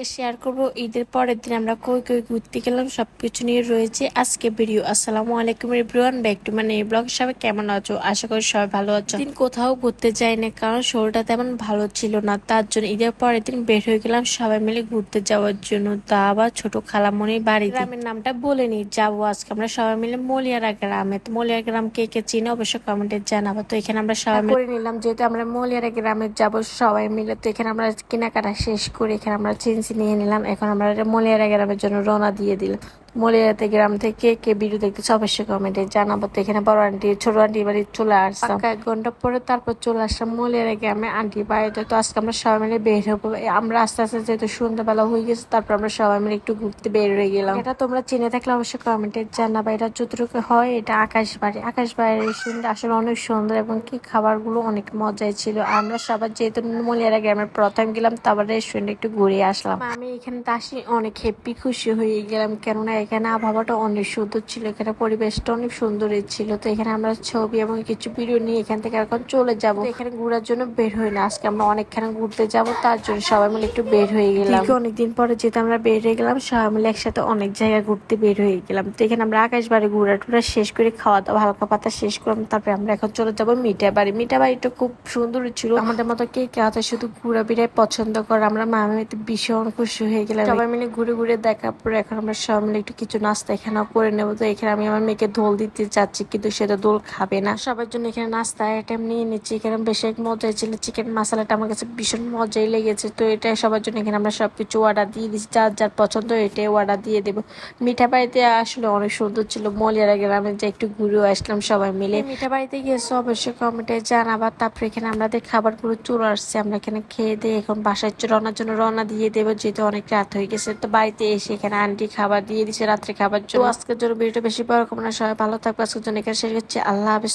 আজকে শেয়ার করব ঈদের পরের দিন আমরা কই কই ঘুরতে গেলাম সবকিছু নিয়ে রয়েছে আজকে ভিডিও। আসসালামু আলাইকুম everyone, back to my new blog. সবাই কেমন আছো? আশা করি সবাই ভালো আছো। দিন কোথাও ঘুরতে যাই না কারণ শরীরটা তেমন ভালো ছিল না, তার জন্য ঈদের পরের দিন বের হয়ে গেলাম সবাই মিলে ঘুরতে যাওয়ার জন্য। তা আবার ছোট খালামণির বাড়ি। গ্রামের নামটা বলেনি, যাবো আজকে আমরা সবাই মিলে মলিয়ারা গ্রামে। তো মলিয়ারা গ্রাম কে কে চিনে অবশ্যই কমেন্টে জানাবো। তো এখানে আমরা সবাই করে নিলাম, যেহেতু আমরা মলিয়ারা গ্রামে যাবো সবাই মিলে। তো এখানে আমরা কেনাকাটা শেষ করে এখানে আমরা চেঞ্জি নিয়ে নিলাম। এখন আমরা মলিয়ারা গ্রামের জন্য রওনা দিয়ে দিলাম। মলিয়ারাতে গ্রাম থেকে কে ভিডিও দেখতেছে অবশ্যই কমেন্টে জানাবো। তো এখানে বড় আন্টি ছোট আন্টি বাড়ি চলে আসলাম 1 ঘন্টা পরে, তারপর চলে আসলাম মলিয়ারা গ্রামে আন্টি বাড়িতে। তো আজকে আমরা সবাই মিলে বের হবো। আমরা আস্তে আস্তে যেহেতু সন্ধ্যাবেলা হয়ে গেছে, তারপর আমরা সবাই মিলে একটু ঘুরতে বের হয়ে গেলাম। এটা তোমরা চিনে থাকলে অবশ্যই কমেন্টে জানাবো। এটা যতটুকু হয় এটা আকাশবাড়ি। আকাশবাড়ির রেস্টুরেন্ট আসলে অনেক সুন্দর এবং কি খাবারগুলো অনেক মজাই ছিল। আমরা সবাই যেহেতু মলিয়ারা গ্রামের প্রথম গেলাম, তারপর রেস্টুরেন্টে একটু ঘুরে আসলাম। আমি এখানে আসি অনেক হ্যাপি খুশি হয়ে গেলাম, কেননা এখানে আবহাওয়াটা অনেক সুন্দর ছিল, এখানে পরিবেশটা অনেক সুন্দরই ছিল। তো এখানে আমরা ছবি এবং কিছু ভিডিও নিয়ে এখান থেকে এখন চলে যাব। এখানে ঘোরার জন্য বের হই না, আজকে আমরা অনেকখানে ঘুরতে যাব, তার জন্য সবাই মিলে একটু বের হয়ে গেলাম। অনেকদিন পরে যেহেতু আমরা বের হয়ে গেলাম সবাই মিলে একসাথে অনেক জায়গায় ঘুরতে বের হয়ে গেলাম। তো এখানে আমরা আকাশবাড়ি ঘোরা টুরা শেষ করে খাওয়া দাওয়া হালকা পাতা শেষ করলাম। তারপরে আমরা এখন চলে যাবো মিঠা বাড়ি। মিঠা বাড়িটা খুব সুন্দর ছিল, আমাদের মতো কে কে আছে শুধু ঘুরা বিড়াই পছন্দ করে। আমরা মামিতে ভীষণ খুশি হয়ে গেলাম সবাই মিলে ঘুরে ঘুরে দেখার পরে। এখন আমরা সবাই মিলে একটু কিছু নাস্তা এখানেও করে নেবো। তো এখানে আমি আমার মেয়েকে দোল দিতে চাচ্ছি, কিন্তু সে তো দোল খাবে না। সবার জন্য এখানে নাস্তা আইটেম নিয়ে নিচ্ছি। এখানে বেশ এক মজাই ছিল, চিকেন মশলাটা আমার কাছে ভীষণ মজাই লেগেছে। তো এটা সবার জন্য এখানে আমরা সবকিছু অর্ডার দিয়ে দিচ্ছি, যার যার পছন্দ এটাই অর্ডার দিয়ে দেবো। মিঠা বাড়িতে আসলে অনেক সুন্দর ছিল, মলিয়ারা গ্রামে যে একটু ঘুরেও আসলাম সবাই মিলে। মিঠা বাড়িতে গিয়েছে অবশ্যই কমেন্টে জানাবা। তারপরে এখানে আমাদের খাবারগুলো চলে আসছে, আমরা এখানে খেয়ে দিয়ে এখন বাসায় রওনার জন্য রওনা দিয়ে দেবো, যেহেতু অনেক রাত হয়ে গেছে। তো বাড়িতে এসে এখানে আন্টি খাবার দিয়ে দিচ্ছে রাত্রে খাবার জন্য। আজকের জন্য ভিডিওটা বেশি বড় করবো না, সবাই ভালো থাকবে। আজকের জন্য এখানে শেষ হচ্ছে, আল্লাহ হাফেজ।